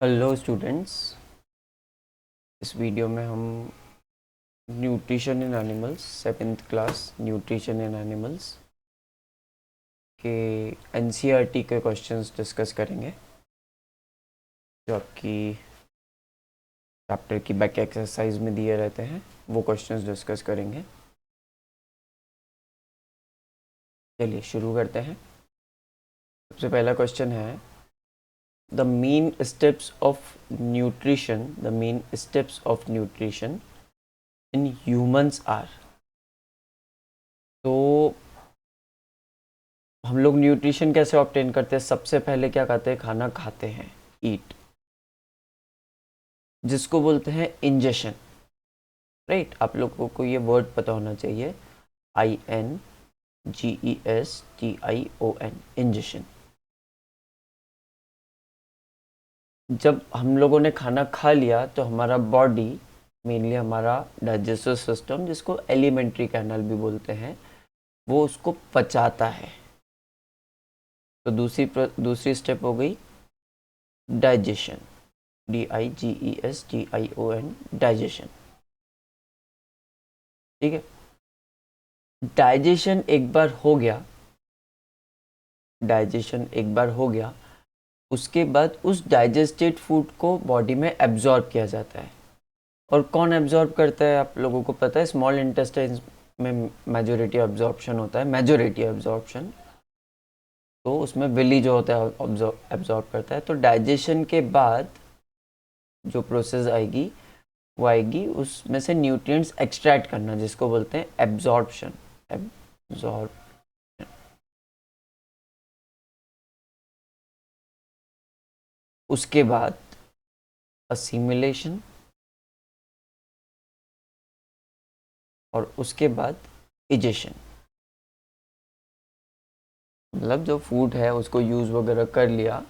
Hello students, इस video में हम nutrition in animals 7th class nutrition in animals के एनसीईआरटी के क्वेश्चंस डिस्कस करेंगे, जो आपकी चैप्टर की बैक एक्सरसाइज में दिए रहते हैं। वो क्वेश्चंस डिस्कस करेंगे। चलिए शुरू करते हैं। सबसे पहला क्वेश्चन है the main steps of nutrition in humans are. तो हम लोग न्यूट्रिशन कैसे ऑब्टेन करते हैं? सबसे पहले क्या करते हैं? खाना खाते हैं, ईट, जिसको बोलते हैं इंजेशन। राइट, आप लोगों को ये वर्ड पता होना चाहिए, INGESTION, इंजेशन। जब हम लोगों ने खाना खा लिया तो हमारा बॉडी, मेनली हमारा डाइजेस्टिव सिस्टम, जिसको एलिमेंट्री कैनल भी बोलते हैं, वो उसको पचाता है। तो दूसरी स्टेप हो गई डाइजेशन, DIGESTION, डाइजेशन। ठीक है, डाइजेशन एक बार हो गया, उसके बाद उस डाइजेस्टेड फूड को बॉडी में एब्जॉर्ब किया जाता है। और कौन एब्जॉर्ब करता है? आप लोगों को पता है, स्मॉल इंटेस्टाइन में मेजोरिटी एब्जॉर्प्शन होता है, मेजोरिटी एब्जॉर्प्शन। तो उसमें विली जो होता है एब्जॉर्ब करता है। तो डाइजेशन के बाद जो प्रोसेस आएगी वो आएगी उसमें से न्यूट्रिएंट्स एक्सट्रैक्ट करना, जिसको बोलते हैं एब्जॉर्प्शन। उसके बाद असिमिलेशन, और उसके बाद इजेशन। मतलब जो फूड है उसको यूज़ वगैरह कर लिया,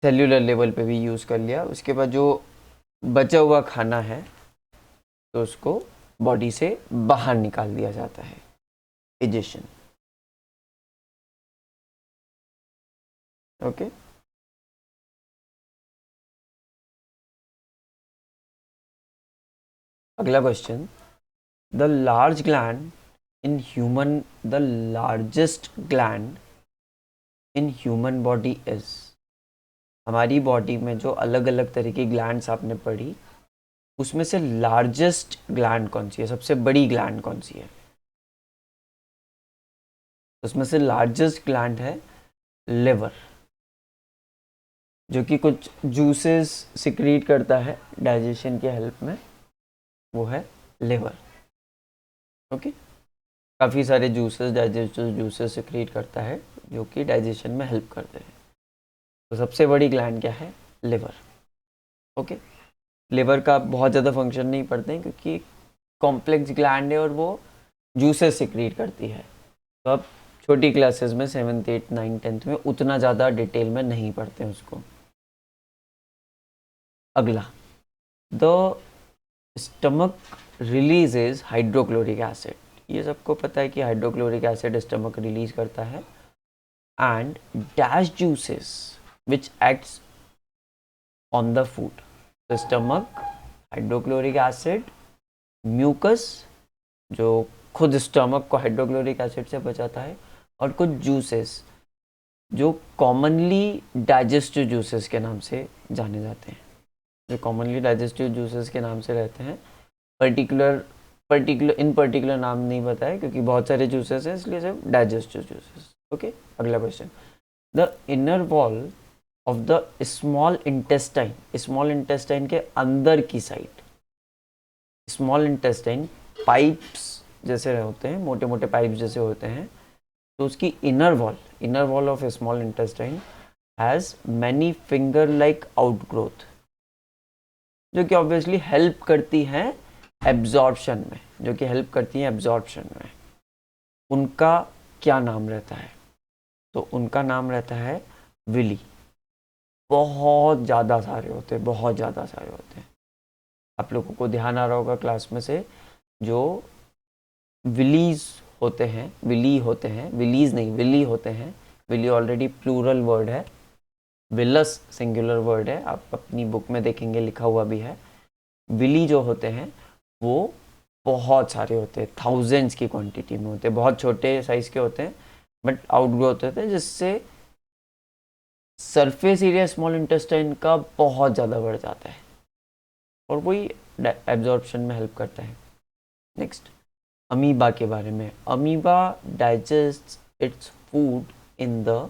सेल्यूलर लेवल पे भी यूज़ कर लिया, उसके बाद जो बचा हुआ खाना है तो उसको बॉडी से बाहर निकाल दिया जाता है, इजेशन। ओके, अगला question, the large gland in human the largest gland in human body is. हमारी बॉडी में जो अलग अलग तरह की ग्लैंड्स आपने पढ़ी, उसमें से लार्जेस्ट ग्लैंड कौन सी है? सबसे बड़ी ग्लैंड कौन सी है? उसमें से लार्जेस्ट ग्लैंड है लिवर, जो कि कुछ जूसेस सिक्रीट करता है डाइजेशन के हेल्प में, वो है लिवर। ओके, काफ़ी सारे जूसेस, डाइजेस्टिव जूसेस सिक्रीट करता है जो कि डाइजेशन में हेल्प करते हैं। तो सबसे बड़ी ग्लैंड क्या है? लिवर। ओके, लिवर का बहुत ज़्यादा फंक्शन नहीं पड़ते हैं क्योंकि कॉम्प्लेक्स ग्लैंड है और वो जूसेस सिक्रीट करती है। तो अब छोटी क्लासेस में 7th 8th 9th 10th में उतना ज़्यादा डिटेल में नहीं पढ़ते हैं उसको। अगला, the stomach releases hydrochloric acid. ये सबको पता है कि हाइड्रोक्लोरिक एसिड स्टमक रिलीज करता है। And dash juices which acts on the food. The stomach, hydrochloric acid, mucus, जो खुद स्टमक को हाइड्रोक्लोरिक एसिड से बचाता है, और कुछ जूसेस जो कॉमनली डाइजेस्टिव जूसेस के नाम से जाने जाते हैं, जो कॉमनली डाइजेस्टिव जूसेस के नाम से रहते हैं। पर्टिकुलर नाम नहीं बताया क्योंकि बहुत सारे जूसेस हैं, इसलिए सिर्फ डाइजेस्टिव जूसेस। ओके, अगला question, the inner wall of the small intestine. Small intestine के अंदर की साइड, स्मॉल इंटेस्टाइन पाइप्स जैसे होते हैं, मोटे मोटे पाइप्स जैसे होते हैं, तो उसकी inner wall of small intestine has many finger like outgrowth, जो कि ऑब्वियसली हेल्प करती हैं एब्जॉर्प्शन में, उनका क्या नाम रहता है? तो उनका नाम रहता है विली। बहुत ज़्यादा सारे होते हैं। आप लोगों को ध्यान आ रहा होगा क्लास में से, जो विलीज होते हैं, विलीज नहीं, विली होते हैं, विली ऑलरेडी प्लूरल वर्ड है। विलस सिंगुलर वर्ड है, आप अपनी बुक में देखेंगे लिखा हुआ भी है। विली जो होते हैं वो बहुत सारे होते हैं, थाउजेंड्स की क्वांटिटी में होते हैं, बहुत छोटे साइज के होते हैं बट आउटग्रोथ होते हैं, जिससे सरफेस एरिया स्मॉल इंटेस्टाइन का बहुत ज़्यादा बढ़ जाता है और वही एब्जॉर्प्शन में हेल्प करता है। नेक्स्ट, अमीबा के बारे में। Amoeba digest its food in the,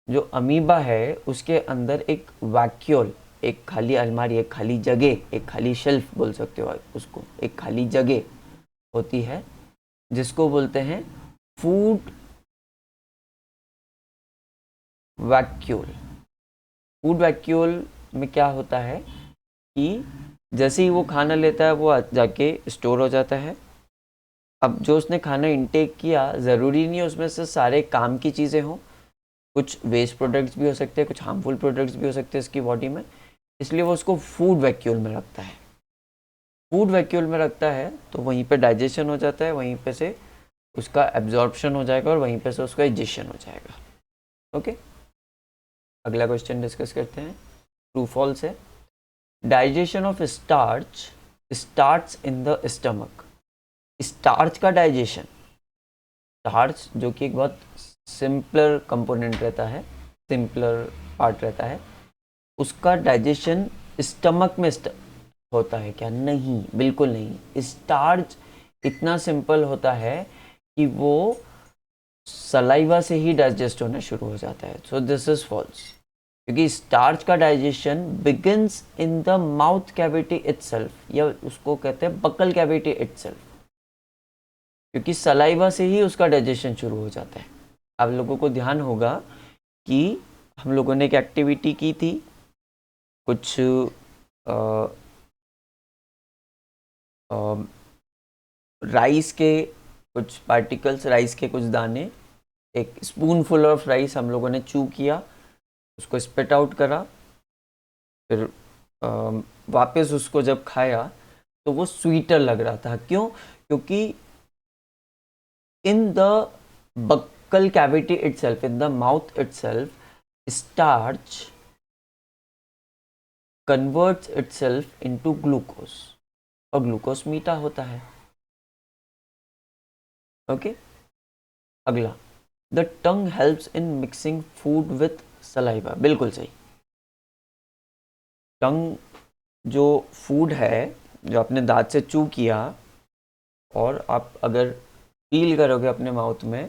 जो अमीबा है उसके अंदर एक वैक्यूल, एक खाली अलमारी, एक खाली जगह, एक खाली शेल्फ बोल सकते हो उसको, एक खाली जगह होती है जिसको बोलते हैं फूड वैक्यूल। फूड वैक्यूल में क्या होता है कि जैसे ही वो खाना लेता है वो जाके स्टोर हो जाता है। अब जो उसने खाना इंटेक किया, ज़रूरी नहीं है उसमें से सारे काम की चीज़ें हों, कुछ वेस्ट प्रोडक्ट्स भी हो सकते हैं, कुछ हार्मफुल प्रोडक्ट्स भी हो सकते हैं इसकी बॉडी में, इसलिए वो उसको फूड वैक्यूल में रखता है। फूड वैक्यूल में रखता है तो वहीं पे डाइजेशन हो जाता है, वहीं पे से उसका एब्जॉर्प्शन हो जाएगा और वहीं पे से उसका डाइजेशन हो जाएगा। ओके, अगला क्वेश्चन डिस्कस करते हैं। ट्रू फॉल्स है। Digestion of starch starts in the stomach. Starch का डाइजेशन, स्टार्च जो कि एक बहुत सिंपलर कंपोनेंट रहता है, सिंपलर पार्ट रहता है, उसका डाइजेशन स्टमक में होता है क्या? नहीं, बिल्कुल नहीं। स्टार्च इतना सिंपल होता है कि वो सलाइवा से ही डाइजेस्ट होना शुरू हो जाता है। सो दिस इज फॉल्स, क्योंकि स्टार्च का digestion begins in the mouth cavity itself, या उसको कहते हैं बकल कैविटी इटसेल्फ, क्योंकि सलाइवा से ही उसका डाइजेशन शुरू हो जाता है। आप लोगों को ध्यान होगा कि हम लोगों ने एक एक्टिविटी की थी, कुछ राइस के कुछ पार्टिकल्स, राइस के कुछ दाने, एक स्पून फुल ऑफ राइस हम लोगों ने चू किया, उसको स्पिट आउट करा, फिर वापस उसको जब खाया तो वो स्वीटर लग रहा था। क्यों? क्योंकि in the buccal cavity itself, in the mouth itself, starch converts itself into glucose, और ग्लूकोज मीठा होता है। ओके, अगला, the tongue helps in mixing food with saliva. बिल्कुल सही। टंग जो फूड है, जो आपने दांत से चू किया और आप अगर फील करोगे अपने माउथ में,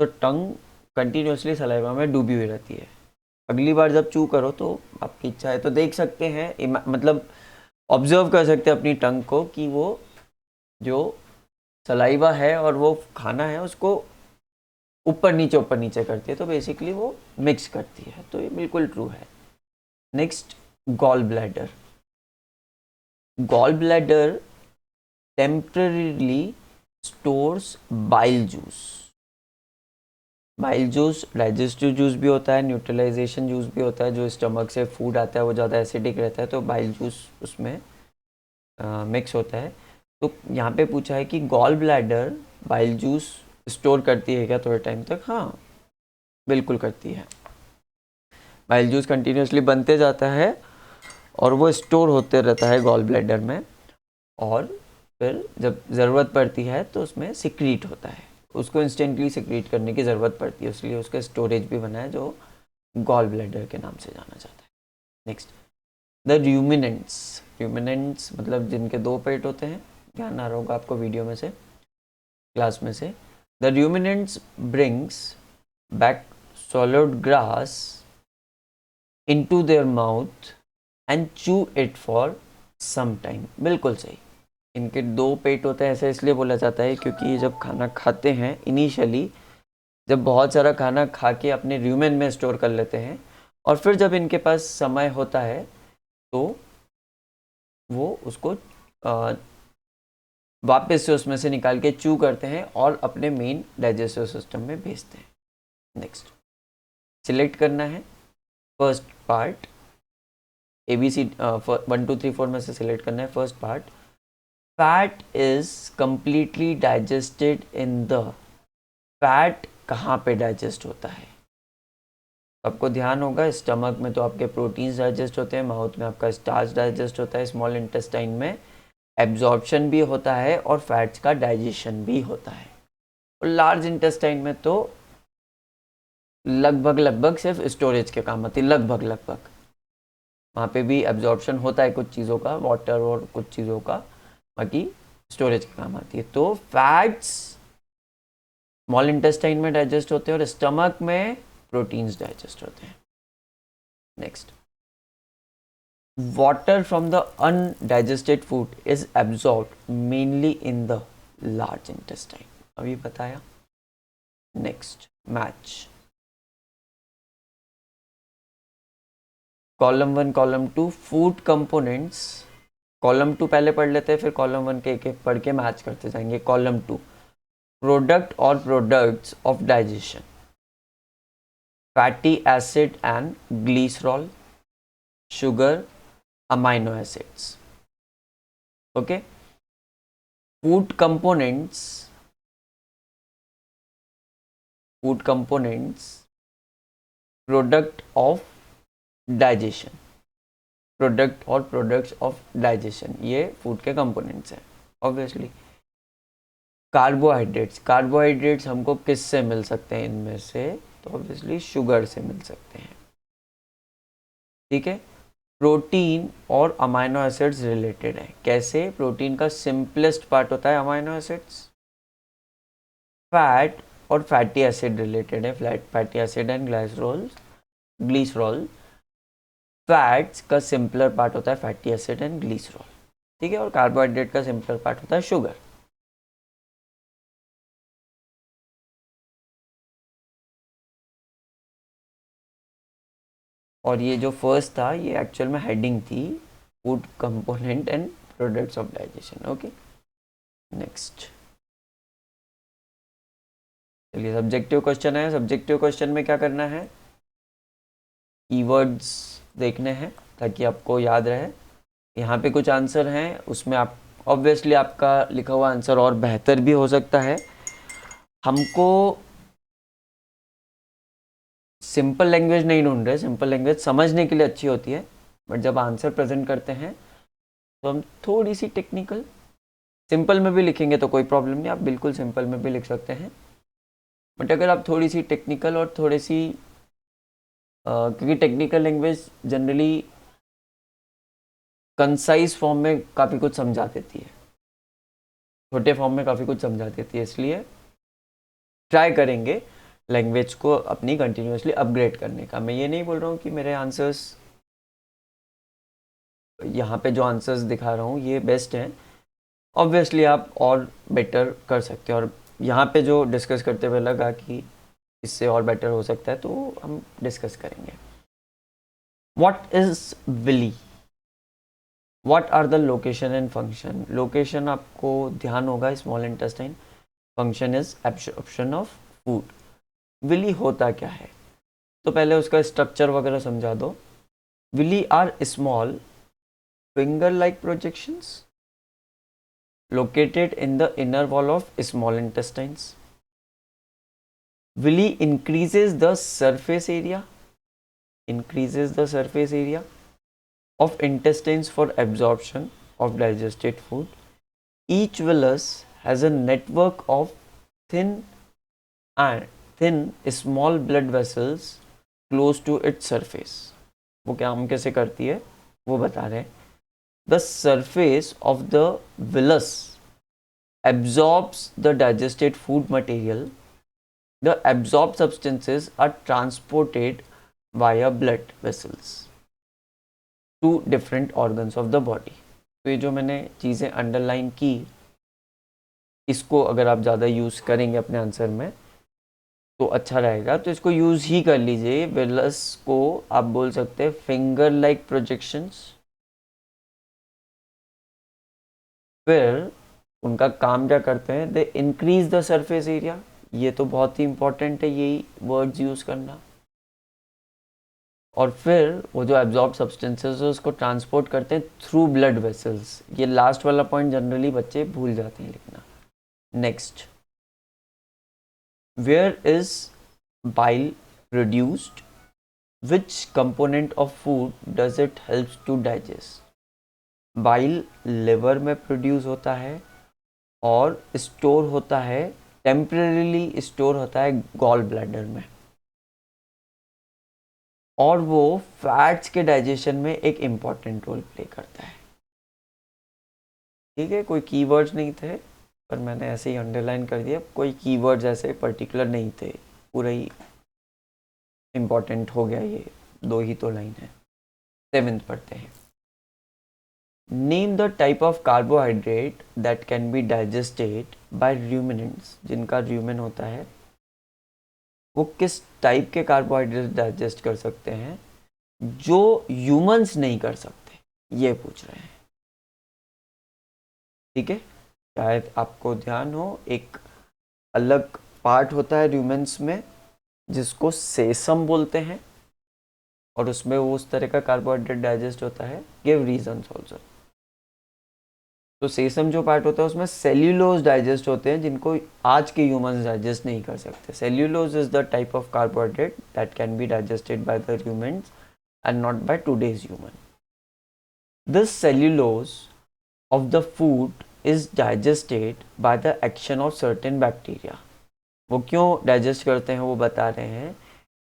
तो टंग कंटिन्यूसली सलाइवा में डूबी हुई रहती है। अगली बार जब चू करो तो आपकी इच्छा है तो देख सकते हैं, मतलब ऑब्जर्व कर सकते हैं अपनी टंग को कि वो जो सलाइवा है और वो खाना है उसको ऊपर नीचे करती है, तो बेसिकली वो मिक्स करती है। तो ये बिल्कुल ट्रू है। Next, gall bladder. Gall bladder temporarily stores bile juice. Bile juice digestive juice भी होता है, न्यूट्रलाइजेशन जूस भी होता है। जो स्टमक से फूड आता है वो ज़्यादा एसिडिक रहता है, तो बाइल जूस उसमें मिक्स होता है। तो यहाँ पे पूछा है कि gall bladder bile juice store करती है क्या थोड़े टाइम तक? हाँ, बिल्कुल करती है। बाइल जूस कंटिन्यूसली बनते जाता है और वो स्टोर होते रहता है गॉल ब्लैडर में, और फिर जब ज़रूरत पड़ती है तो उसमें सिक्रीट होता है। उसको इंस्टेंटली सिक्रीट करने की ज़रूरत पड़ती है, इसलिए उसका स्टोरेज भी बना है जो गॉल ब्लैडर के नाम से जाना जाता है। Next, the ruminants. र्यूमिनेंट्स मतलब जिनके दो पेट होते हैं, ध्यान आ रहा होगा आपको वीडियो में से, क्लास में से। The ruminants brings back solid grass into their mouth and चू इट फॉर सम टाइम। बिल्कुल सही। इनके दो पेट होते हैं, ऐसा इसलिए बोला जाता है क्योंकि ये जब खाना खाते हैं इनिशियली, जब बहुत सारा खाना खा के अपने र्यूमेन में स्टोर कर लेते हैं, और फिर जब इनके पास समय होता है तो वो उसको वापस से उसमें से निकाल के चू करते हैं और अपने मेन डाइजेस्टिव सिस्टम में भेजते हैं। नेक्स्ट, सिलेक्ट करना है फर्स्ट पार्ट, ABC 1 2 3 4 में से सिलेक्ट करना है first part. Fat is completely digested in the. Fat कहाँ पे डाइजेस्ट होता है? आपको ध्यान होगा स्टमक में तो आपके प्रोटीन्स डाइजेस्ट होते हैं, माउथ में आपका स्टार्च डाइजेस्ट होता है, स्मॉल इंटेस्टाइन में एब्जॉर्प्शन भी होता है और फैट्स का डाइजेशन भी होता है, और लार्ज इंटेस्टाइन में तो लगभग सिर्फ स्टोरेज के काम आती है, लगभग वहाँ पे भी एब्जॉर्प्शन होता है कुछ चीज़ों का, वाटर और कुछ चीज़ों का, बाकी स्टोरेज के काम आती है। तो फैट्स स्मॉल इंटेस्टाइन में डाइजेस्ट होते हैं और स्टमक में प्रोटीन्स डाइजेस्ट होते हैं। Next, water from the undigested food is absorbed mainly in the large intestine, अभी बताया। Next, match column 1 column 2 food components, column 2 पहले पढ़ लेते हैं, फिर कॉलम 1 के एक पढ़ के मैच करते जाएंगे। कॉलम 2, प्रोडक्ट और products of digestion, fatty acid and glycerol, sugar, amino acids. Okay, food components product of digestion, product और प्रोडक्ट्स ऑफ डाइजेशन, ये फूड के कंपोनेंट्स हैं। ऑब्वियसली कार्बोहाइड्रेट्स हमको किस से मिल सकते हैं इनमें से, तो ऑब्वियसली शुगर से मिल सकते हैं। ठीक है, प्रोटीन और अमाइनो एसिड्स रिलेटेड है। कैसे? प्रोटीन का सिंपलेस्ट पार्ट होता है अमाइनो एसिड्स। फैट और फैटी एसिड रिलेटेड है, fatty acid and glycerol. Fats का सिंपलर पार्ट होता है फैटी एसिड एंड ग्लिसरॉल। ठीक है, और कार्बोहाइड्रेट का सिंपलर पार्ट होता है शुगर। और ये जो फर्स्ट था ये एक्चुअल में हेडिंग थी, food component and products of digestion. Okay, next चलिए सब्जेक्टिव क्वेश्चन है। सब्जेक्टिव क्वेश्चन में क्या करना है, कीवर्ड्स देखने हैं ताकि आपको याद रहे। यहाँ पे कुछ आंसर हैं, उसमें आप ऑब्वियसली आपका लिखा हुआ आंसर और बेहतर भी हो सकता है। हमको सिंपल लैंग्वेज नहीं ढूंढ रहे, सिंपल लैंग्वेज समझने के लिए अच्छी होती है, बट जब आंसर प्रेजेंट करते हैं तो हम थोड़ी सी टेक्निकल, सिंपल में भी लिखेंगे तो कोई प्रॉब्लम नहीं, आप बिल्कुल सिंपल में भी लिख सकते हैं, बट अगर आप थोड़ी सी टेक्निकल और थोड़ी सी क्योंकि technical language generally concise form में काफ़ी कुछ समझा देती है, छोटे फॉर्म में काफ़ी कुछ समझा देती है, इसलिए ट्राई करेंगे लैंग्वेज को अपनी कंटिन्यूसली अपग्रेड करने का। मैं ये नहीं बोल रहा हूँ कि मेरे आंसर्स यहाँ पे जो आंसर्स दिखा रहा हूँ ये बेस्ट हैं, ऑब्वियसली आप और बेटर कर सकते हैं, और यहाँ पे जो डिस्कस करते हुए लगा कि इससे और बेटर हो सकता है तो हम डिस्कस करेंगे। What is villi, what are the location and function. Location आपको ध्यान होगा small intestine, function is absorption of food. Villi होता क्या है, तो पहले उसका स्ट्रक्चर वगैरह समझा दो। Villi are small finger like projections located in the inner wall of small intestines. Villi increases the surface area of intestines for absorption of digested food. Each villus has a network of thin small blood vessels close to its surface. वो क्या हम कैसे करती है वो बता रहे हैं। The surface of the villus absorbs the digested food material. The absorbed substances are transported via blood vessels to different organs of the body. तो ये जो मैंने चीज़ें अंडरलाइन की, इसको अगर आप ज़्यादा यूज़ करेंगे अपने आंसर में तो अच्छा रहेगा, तो इसको यूज़ ही कर लीजिए। विलस को आप बोल सकते हैं फिंगर लाइक प्रोजेक्शंस। फिर उनका काम क्या करते हैं, they increase the surface area. ये तो बहुत ही इंपॉर्टेंट है यही वर्ड्स यूज़ करना। और फिर वो जो एब्जॉर्ब सब्सटेंसेस है उसको ट्रांसपोर्ट करते हैं थ्रू ब्लड वेसल्स। ये लास्ट वाला पॉइंट जनरली बच्चे भूल जाते हैं लिखना। Next, where is bile produced, which component of food does it helps to digest? Bile liver में प्रोड्यूस होता है और स्टोर होता है, टेम्परेरीली स्टोर होता है गॉल ब्लैडर में, और वो फैट्स के डाइजेशन में एक इम्पॉर्टेंट रोल प्ले करता है। ठीक है, कोई कीवर्ड्स नहीं थे पर मैंने ऐसे ही अंडरलाइन कर दिया, कोई कीवर्ड्स ऐसे पर्टिकुलर नहीं थे, पूरा ही इम्पॉर्टेंट हो गया, ये दो ही तो लाइन है। 7th पढ़ते हैं। Name the type of carbohydrate that can be digested bye ruminants. जिनका रूमेन होता है वो किस टाइप के कार्बोहाइड्रेट डाइजेस्ट कर सकते हैं जो ह्यूमंस नहीं कर सकते, ये पूछ रहे हैं। ठीक है, शायद आपको ध्यान हो, एक अलग पार्ट होता है रूमेंस में जिसको सेसम बोलते हैं, और उसमें वो उस तरह का कार्बोहाइड्रेट डाइजेस्ट होता है। Give reasons also. तो सेसम जो पार्ट होता है उसमें सेल्यूलोज डाइजेस्ट होते हैं जिनको आज के ह्यूमंस डाइजेस्ट नहीं कर सकते। Cellulose is the type of carbohydrate that can be digested by the humans and not by today's human. This cellulose of the food is digested by the action of certain bacteria। वो क्यों digest करते हैं वो बता रहे हैं,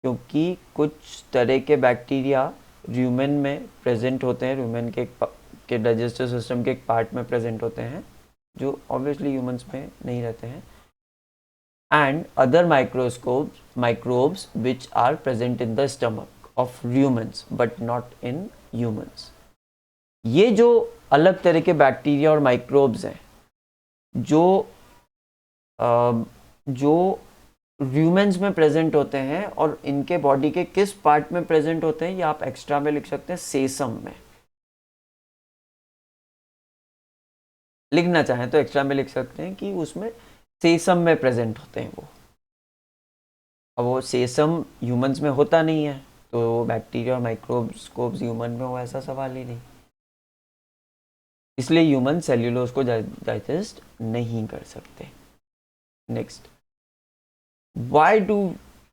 क्योंकि कुछ तरह के बैक्टीरिया ह्यूमन में प्रेजेंट होते हैं, ह्यूमन के डाइजेस्टिव सिस्टम के एक पार्ट में प्रेजेंट होते हैं जो ऑब्वियसली ह्यूमंस में नहीं रहते हैं, and other microbes which are present in the stomach of humans but not in humans. ये जो अलग तरह के बैक्टीरिया और माइक्रोब्स हैं जो ह्यूमंस में प्रेजेंट होते हैं, और इनके बॉडी के किस पार्ट में प्रेजेंट होते हैं ये आप एक्स्ट्रा में लिख सकते हैं, सेसम में। लिखना चाहें तो एक्स्ट्रा में लिख सकते हैं कि उसमें सेसम में प्रेजेंट होते हैं वो। अब वो सेसम ह्यूमंस में होता नहीं है तो बैक्टीरिया और माइक्रोस्कोप्स ह्यूमन में हो, ऐसा सवाल ही नहीं, इसलिए ह्यूमन सेल्यूलोज को डाइजेस्ट नहीं कर सकते। Next, why do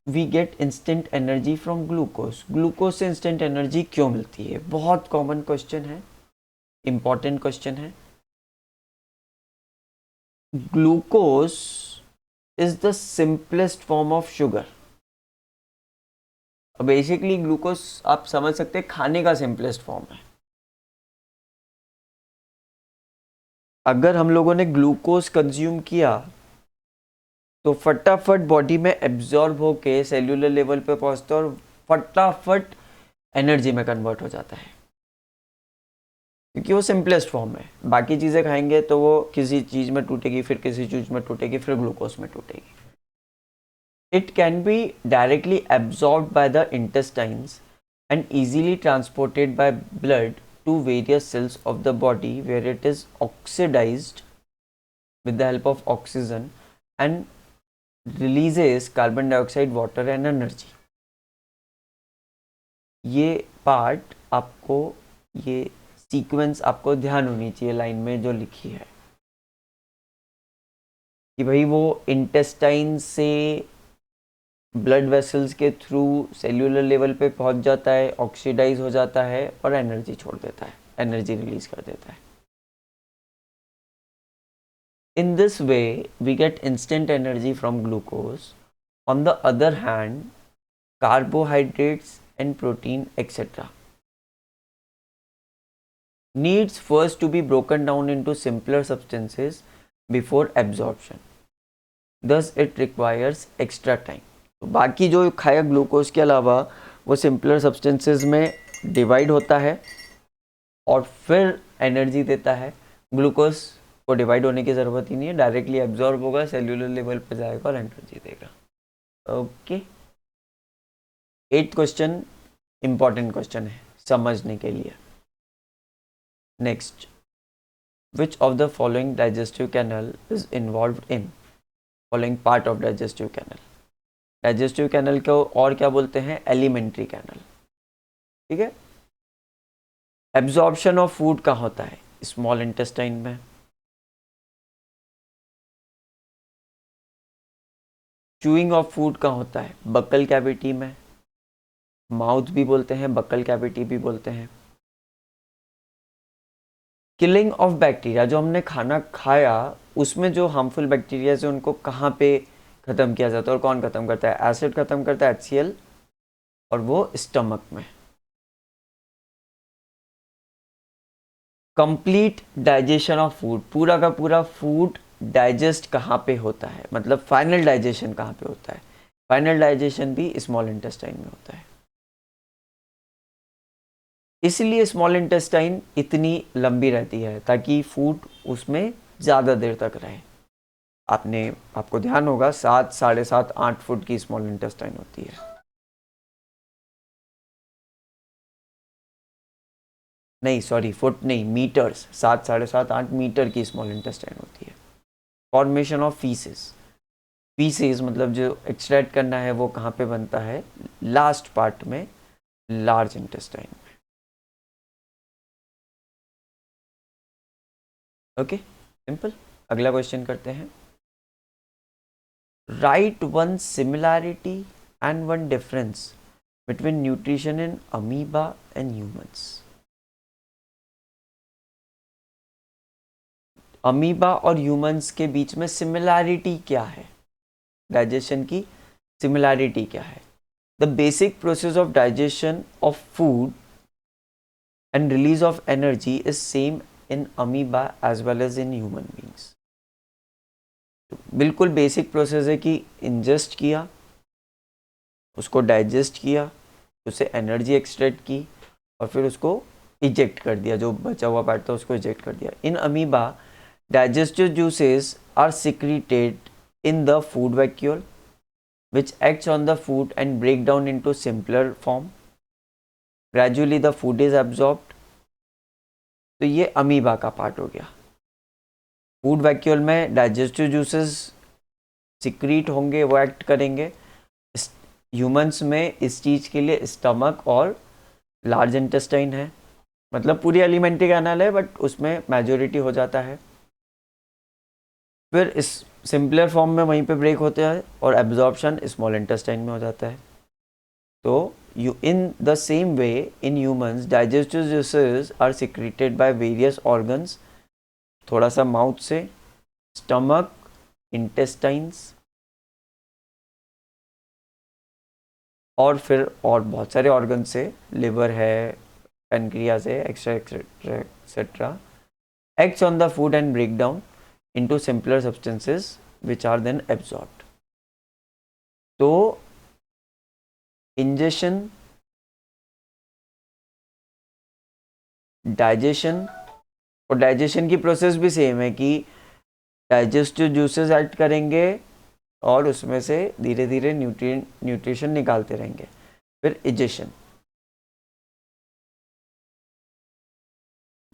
we get instant energy from glucose? Glucose से इंस्टेंट एनर्जी क्यों मिलती है? बहुत कॉमन क्वेश्चन है, इंपॉर्टेंट क्वेश्चन है। Glucose is the simplest form of sugar. Basically glucose आप समझ सकते हैं खाने का सिंपलेस्ट फॉर्म है। अगर हम लोगों ने ग्लूकोज कंज्यूम किया तो फटाफट बॉडी में एब्जॉर्ब होके सेल्यूलर लेवल पे पहुंचता है और फटाफट एनर्जी में कन्वर्ट हो जाता है, क्योंकि वो सिंपलेस्ट फॉर्म है। बाकी चीज़ें खाएंगे तो वो किसी चीज़ में टूटेगी, फिर किसी चीज़ में टूटेगी, फिर ग्लूकोज में टूटेगी। It can be directly absorb by the intestines and easily transported by blood to various cells of the body where it is oxidized with the help of oxygen and releases carbon dioxide, water and energy। ये part आपको, ये sequence आपको ध्यान होनी चाहिए line में जो लिखी है कि भाई वो इंटेस्टाइन से ब्लड वेसल्स के थ्रू सेल्यूलर लेवल पे पहुंच जाता है, ऑक्सीडाइज हो जाता है और एनर्जी छोड़ देता है, एनर्जी रिलीज कर देता है। In this way, we get instant energy from glucose. On the other hand, carbohydrates and protein, etc., needs first to be broken down into simpler substances before absorption. Thus, it requires extra time. तो बाकी जो खाया glucose के अलावा वो simpler substances में divide होता है और फिर एनर्जी देता है। ग्लूकोज को डिवाइड होने की ज़रूरत ही नहीं है, डायरेक्टली एब्जॉर्ब होगा, सेल्यूलर लेवल पर जाएगा और एनर्जी देगा। Okay, 8th question important question है समझने के लिए। Next, which of the following digestive canal is involved in following part of digestive canal? Digestive canal को और क्या बोलते हैं? Alimentary canal. ठीक है, एब्जॉर्प्शन ऑफ फूड कहाँ होता है? स्मॉल इंटेस्टाइन में। चूइंग ऑफ फूड कहाँ होता है? बकल कैविटी में। माउथ भी बोलते हैं, बक्कल कैविटी भी बोलते हैं। किलिंग ऑफ बैक्टीरिया, जो हमने खाना खाया उसमें जो हार्मफुल बैक्टीरिया है उनको कहाँ पे ख़त्म किया जाता है और कौन ख़त्म करता है? एसिड ख़त्म करता है, HCl, और वो स्टमक में। कंप्लीट डाइजेशन ऑफ फूड, पूरा का पूरा फूड डाइजेस्ट कहाँ पे होता है, मतलब फाइनल डाइजेशन कहाँ पे होता है? फाइनल डाइजेशन भी स्मॉल इंटेस्टाइन में होता है। इसलिए स्मॉल इंटेस्टाइन इतनी लंबी रहती है ताकि फूड उसमें ज़्यादा देर तक रहे। आपको ध्यान होगा 7, 7.5, 8 फुट की स्मॉल इंटेस्टाइन होती है। नहीं सॉरी, फुट नहीं, मीटर्स। 7, 7.5, 8 मीटर की स्मॉल इंटेस्टाइन होती है। फॉर्मेशन ऑफ फीसेस, फीसेस मतलब जो एक्सट्रैक्ट करना है वो कहाँ पे बनता है? लास्ट पार्ट में, लार्ज इंटेस्टाइन में। Okay, simple. अगला क्वेश्चन करते हैं। Right one similarity and one difference between nutrition in amoeba and humans. Amoeba और ह्यूमंस के बीच में सिमिलैरिटी क्या है? डाइजेशन की सिमिलैरिटी क्या है? The basic process of digestion of food and release of energy is same in amoeba as well as in human beings. बिल्कुल basic process है कि इंजेस्ट किया, उसको डाइजेस्ट किया, उससे एनर्जी एक्सट्रैक्ट की और फिर उसको इजेक्ट कर दिया, जो बचा हुआ पार्ट था उसको इजेक्ट कर दिया। In amoeba digestive juices are secreted in the food vacuole which acts on the food and break down into simpler form. Gradually the food is absorbed. तो ये अमीबा का पार्ट हो गया। फूड वैक्यूल में digestive juices secrete होंगे, वो act करेंगे। Humans में इस चीज़ के लिए स्टमक और लार्ज इंटेस्टाइन है, मतलब पूरी एलिमेंट्री कैनाल है बट उसमें मेजोरिटी हो जाता है। फिर इस सिंपलर फॉर्म में वहीं पे ब्रेक होते हैं और एब्जॉर्प्शन स्मॉल इंटेस्टाइन में हो जाता है। तो you in the same way in humans digestive juices are secreted by various organs, थोड़ा सा माउथ से, स्टमक, इंटेस्टाइन्स और फिर और बहुत सारे ऑर्गन से, लिवर है, पेनक्रियाज है, extra etcetera etcetera, acts on the food and break down into simpler substances which are then absorbed. तो इंजेशन, डाइजेशन, और डाइजेशन की प्रोसेस भी सेम है कि डाइजेस्टिव जूसेस ऐड करेंगे और उसमें से धीरे धीरे न्यूट्रिशन निकालते रहेंगे। फिर इजेशन,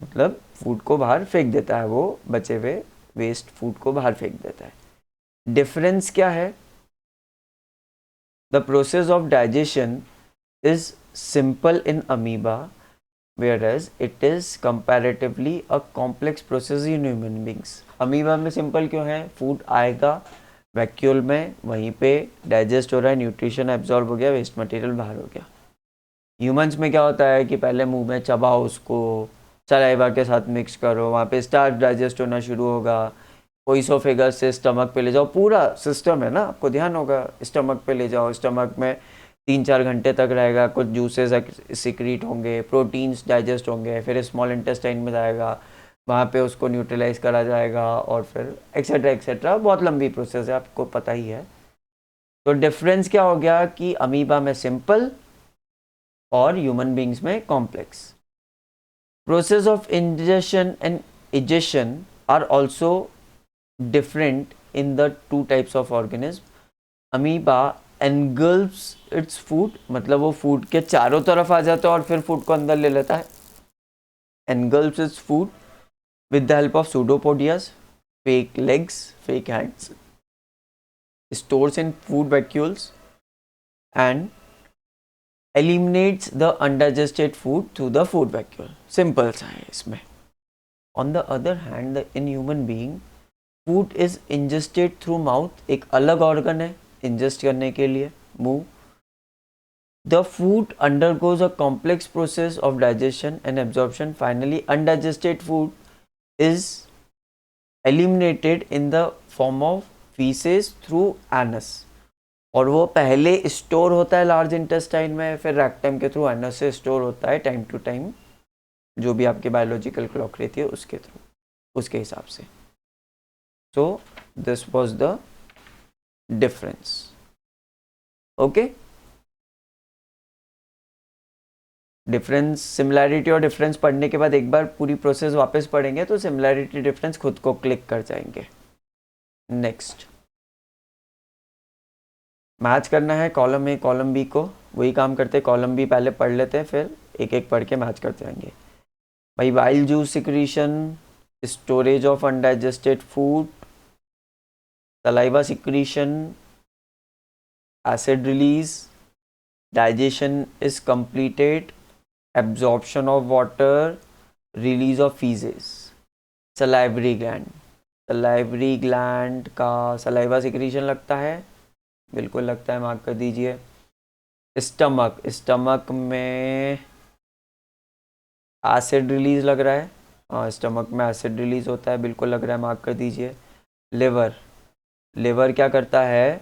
मतलब फूड को बाहर फेंक देता है, वो बचे हुए वेस्ट फूड को बाहर फेंक देता है। डिफरेंस क्या है? The process of digestion is simple in amoeba whereas it is comparatively a complex process in human beings. Amoeba में सिंपल क्यों है? फूड आएगा वैक्यूल में, वहीं पे डाइजेस्ट हो रहा है, न्यूट्रिशन एब्जॉर्ब हो गया, वेस्ट मटेरियल बाहर हो गया। ह्यूमंस में क्या होता है कि पहले मुंह में चबाओ, उसको सलाइवा के साथ मिक्स करो, वहाँ पे स्टार्च डाइजेस्ट होना शुरू होगा, ओइसोफेगस से स्टमक पे ले जाओ, पूरा सिस्टम है ना, आपको ध्यान होगा, स्टमक पे ले जाओ, स्टमक में 3-4 घंटे तक रहेगा, कुछ जूसेस सिक्रीट होंगे, प्रोटीन्स डाइजेस्ट होंगे, फिर स्मॉल इंटेस्टाइन में जाएगा, वहाँ पे उसको न्यूट्रलाइज करा जाएगा और फिर एक्सेट्रा एक्सेट्रा, बहुत लंबी प्रोसेस है, आपको पता ही है। तो डिफरेंस क्या हो गया कि अमीबा में सिंपल और ह्यूमन बींग्स में complex. Process of ingestion and egestion are also different in the two types of organism. Amoeba engulfs its food, मतलब वो फूड के चारों तरफ आ जाता है और फिर फूड को अंदर ले लेता है। engulfs its food with the help of pseudopodias, fake legs, fake hands, stores in food vacuoles and eliminates the undigested food through the food vacuole. Simple सा है इसमें। On the other hand, in human being, food is ingested through mouth, एक अलग organ है ingest करने के लिए, मुंह, The food undergoes a complex process of digestion and absorption. Finally, undigested food is eliminated in the form of feces through anus. और वो पहले स्टोर होता है लार्ज इंटेस्टाइन में, फिर रेक्टम के थ्रू एनस से स्टोर होता है टाइम टू टाइम, जो भी आपकी बायोलॉजिकल क्लॉक रहती है उसके थ्रू, उसके हिसाब से. So this was the difference. Okay, difference, similarity और डिफरेंस पढ़ने के बाद एक बार पूरी प्रोसेस वापस पढ़ेंगे तो सिमिलैरिटी डिफरेंस खुद को क्लिक कर जाएंगे. नेक्स्ट, मैच करना है कॉलम ए कॉलम बी को. वही काम करते हैं, कॉलम बी पहले पढ़ लेते हैं, फिर एक एक पढ़ के मैच करते जाएंगे. भाई, bile juice secretion, storage of undigested food, saliva secretion, acid release, digestion is completed, absorption of water, release of faeces. Salivary gland, salivary gland का सलाइवा सिक्रीशन लगता है, बिल्कुल लगता है, मार्क कर दीजिए. स्टमक, स्टमक में एसिड रिलीज लग रहा है, हाँ स्टमक में एसिड रिलीज होता है, बिल्कुल लग रहा है, मार्क कर दीजिए. लिवर, लिवर क्या करता है,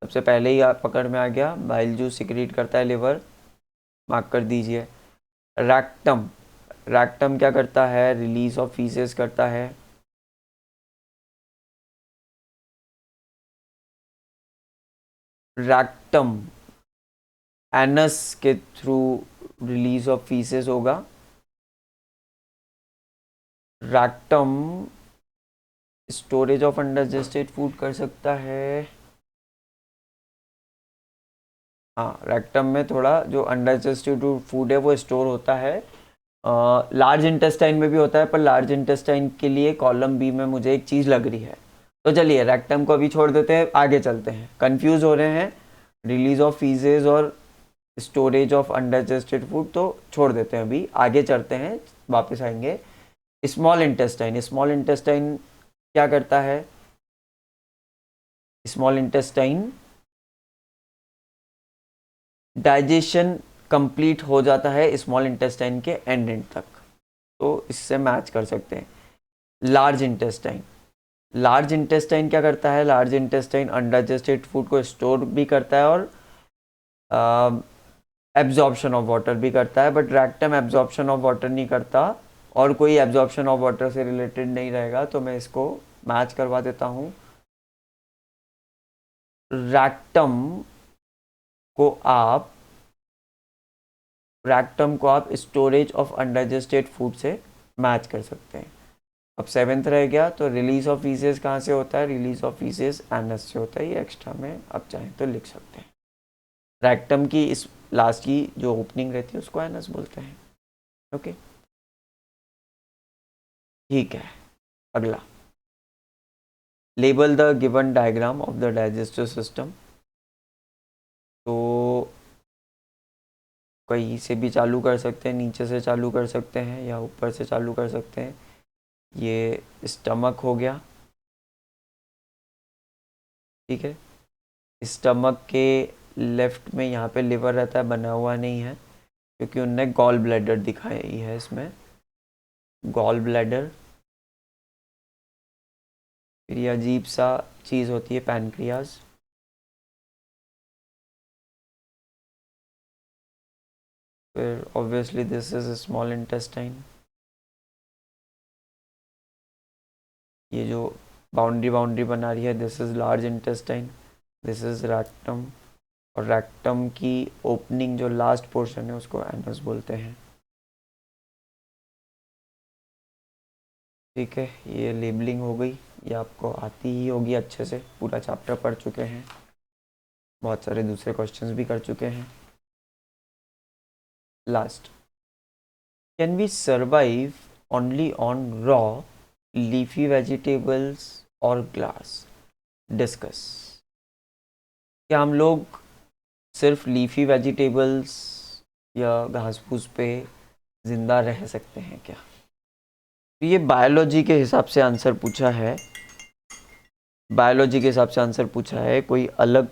सबसे पहले ही आप पकड़ में आ गया, बाइल जूस सिक्रीट करता है लिवर, मार्क कर दीजिए. रैक्टम, रैक्टम क्या करता है, रिलीज ऑफ फीसेस करता है. रैक्टम एनस के थ्रू रिलीज ऑफ फीसेस होगा. Rectum storage of undigested food कर सकता है. हाँ, रैक्टम में थोड़ा जो अनडाइजेस्टेड फूड है वो स्टोर होता है. लार्ज इंटेस्टाइन में भी होता है, पर लार्ज इंटेस्टाइन के लिए कॉलम बी में मुझे एक चीज़ लग रही है. तो चलिए रैक्टम को अभी छोड़ देते हैं, आगे चलते हैं. कंफ्यूज हो रहे हैं रिलीज ऑफ फीसेस और स्टोरेज ऑफ अनडाइजेस्टेड फूड, तो छोड़ देते हैं, अभी आगे चलते हैं, वापस आएंगे. स्मॉल इंटेस्टाइन, स्मॉल इंटेस्टाइन क्या करता है, स्मॉल इंटेस्टाइन डाइजेशन कंप्लीट हो जाता है स्मॉल इंटेस्टाइन के एंड तक, तो इससे मैच कर सकते हैं. लार्ज इंटेस्टाइन, लार्ज इंटेस्टाइन क्या करता है, लार्ज इंटेस्टाइन अनडाइजेस्टेड फूड को स्टोर भी करता है और एब्जॉर्प्शन ऑफ वाटर भी करता है, but rectum absorption of water नहीं करता, और कोई एब्जॉर्प्शन ऑफ वाटर से रिलेटेड नहीं रहेगा, तो मैं इसको मैच करवा देता हूँ. रैक्टम को आप स्टोरेज ऑफ अनडाइजेस्टेड फूड से मैच कर सकते हैं. अब सेवेंथ रह गया, तो रिलीज ऑफ फीसेस कहाँ से होता है, रिलीज ऑफ फीसेस एनस से होता है. ये एक्स्ट्रा में आप चाहें तो लिख सकते हैं. रैक्टम की इस लास्ट की जो ओपनिंग रहती है उसको एनस बोलते हैं. ओके, ठीक है. अगला, label the given diagram of the digestive system. तो कहीं से भी चालू कर सकते हैं, नीचे से चालू कर सकते हैं या ऊपर से चालू कर सकते हैं. ये स्टमक हो गया, ठीक है. स्टमक के लेफ्ट में यहाँ पे लिवर रहता है, बना हुआ नहीं है क्योंकि उनने गॉल ब्लैडर दिखाई है इसमें, गॉल ब्लैडर. फिर ये अजीब सा चीज़ होती है पैनक्रियाज. फिर obviously this is small intestine. ये जो बाउंड्री बना रही है, this is large intestine, this is rectum, और रैक्टम की ओपनिंग जो लास्ट पोर्शन है उसको एनस बोलते हैं. ठीक है, ये लेबलिंग हो गई, ये आपको आती ही होगी अच्छे से, पूरा चैप्टर पढ़ चुके हैं, बहुत सारे दूसरे क्वेश्चंस भी कर चुके हैं. Last, can we survive only on raw leafy vegetables और ग्रास? डिस्कस. क्या हम लोग सिर्फ लीफी वेजिटेबल्स या घास फूस पे ज़िंदा रह सकते हैं क्या? ये बायोलॉजी के हिसाब से आंसर पूछा है, बायोलॉजी के हिसाब से आंसर पूछा है, कोई अलग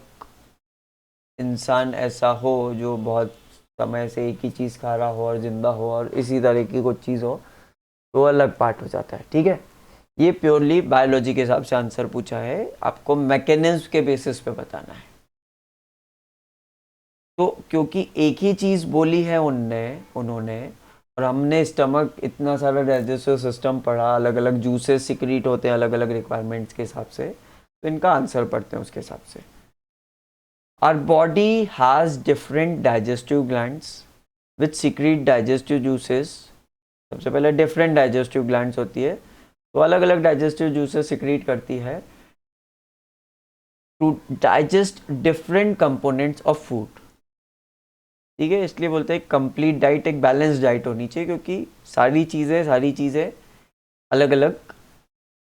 इंसान ऐसा हो जो बहुत समय से एक ही चीज़ खा रहा हो और ज़िंदा हो और इसी तरह की कुछ चीज़ हो, तो अलग पार्ट हो जाता है। ठीक है, ये प्योरली बायोलॉजी के हिसाब से आंसर पूछा है, आपको मैकेनिज्म के बेसिस पे बताना है। तो क्योंकि एक ही चीज़ बोली है उन्होंने और हमने स्टमक इतना सारा डाइजेस्टिव सिस्टम पढ़ा, अलग अलग जूसेस सिक्रीट होते हैं अलग अलग रिक्वायरमेंट्स के हिसाब से, तो इनका आंसर पढ़ते हैं उसके हिसाब से। Our body has different digestive glands which secrete digestive juices. सबसे पहले डिफरेंट डाइजेस्टिव ग्लैंड्स होती है, तो अलग अलग डाइजेस्टिव जूसेस सिक्रीट करती है to digest different components of food. ठीक है, इसलिए बोलते हैं कंप्लीट डाइट एक बैलेंस डाइट होनी चाहिए, क्योंकि सारी चीज़ें अलग अलग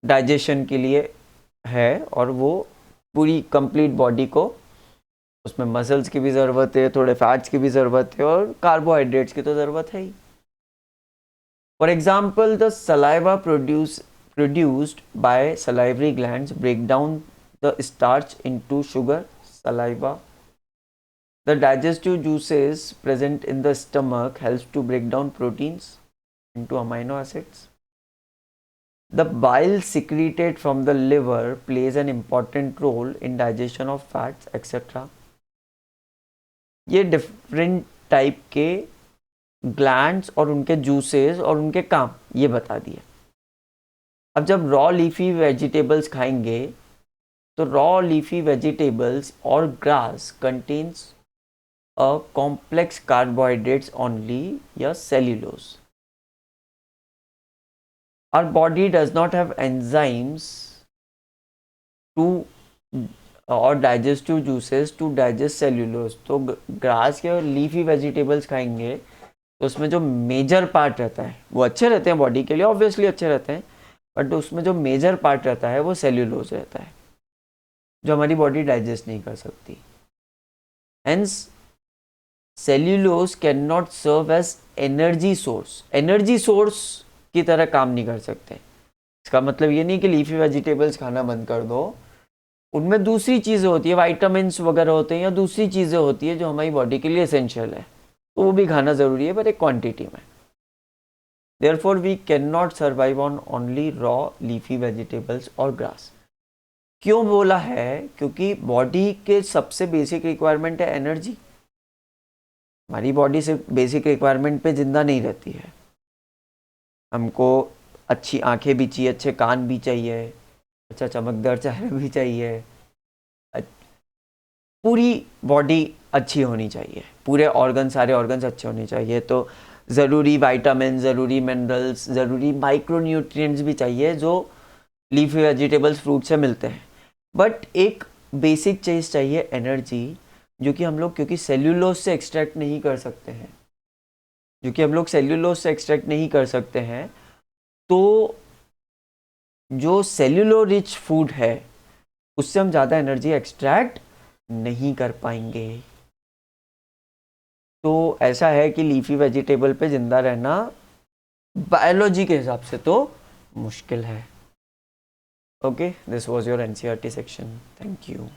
डाइजेशन के लिए है और वो पूरी कंप्लीट बॉडी को, उसमें मसल्स की भी ज़रूरत है, थोड़े फैट्स की भी ज़रूरत है और कार्बोहाइड्रेट्स की तो ज़रूरत है ही। For example the saliva produced by salivary glands break down the starch into sugar. Saliva, the digestive juices present in the stomach helps to break down proteins into amino acids. The bile secreted from the liver plays an important role in digestion of fats, etc. ये different type के glands और उनके juices और उनके काम ये बता दिए। अब जब रॉ लीफी वेजिटेबल्स खाएंगे तो रॉ लीफी वेजिटेबल्स और grass contains a complex carbohydrates only या cellulose. Our body does not have enzymes to और digestive juices to digest cellulose. तो ग्रास के और लीफी वेजिटेबल्स खाएंगे तो उसमें जो मेजर पार्ट रहता है वो अच्छे रहते हैं बॉडी के लिए, ऑब्वियसली अच्छे रहते हैं, बट उसमें जो मेजर पार्ट रहता है वो सेल्यूलोज रहता है जो हमारी बॉडी डाइजेस्ट नहीं कर सकती। Hence cellulose cannot serve as energy source की तरह काम नहीं कर सकते। इसका मतलब ये नहीं कि लीफी वेजिटेबल्स खाना बंद कर दो, उनमें दूसरी चीज़ें होती है, वाइटामिन्स वगैरह होते हैं या दूसरी चीज़ें होती है जो हमारी बॉडी के लिए एसेंशियल है, तो वो भी खाना ज़रूरी है पर एक क्वांटिटी में। Therefore, we cannot survive on only raw leafy vegetables or grass. क्यों बोला है? क्योंकि बॉडी के सबसे बेसिक रिक्वायरमेंट है एनर्जी। हमारी बॉडी से बेसिक रिक्वायरमेंट पे जिंदा नहीं रहती है। हमको अच्छी आंखें भी चाहिए, अच्छे कान भी चाहिए, अच्छा चमकदार चेहरा भी चाहिए, पूरी बॉडी अच्छी होनी चाहिए, पूरे ऑर्गन सारे ऑर्गन्स अच्छे होने चाहिए। तो ज़रूरी विटामिन, ज़रूरी मिनरल्स, ज़रूरी माइक्रोन्यूट्रिएंट्स भी चाहिए जो लीफी वेजिटेबल्स फ्रूट से मिलते हैं। बट एक बेसिक चीज़ चाहिए एनर्जी, जो कि हम लोग क्योंकि सेल्यूलोज से एक्सट्रैक्ट नहीं कर सकते हैं, तो जो सेल्यूलो रिच फूड है उससे हम ज़्यादा एनर्जी एक्सट्रैक्ट नहीं कर पाएंगे। तो ऐसा है कि लीफी वेजिटेबल पे जिंदा रहना बायोलॉजी के हिसाब से तो मुश्किल है। Okay, this was your NCERT section. Thank you.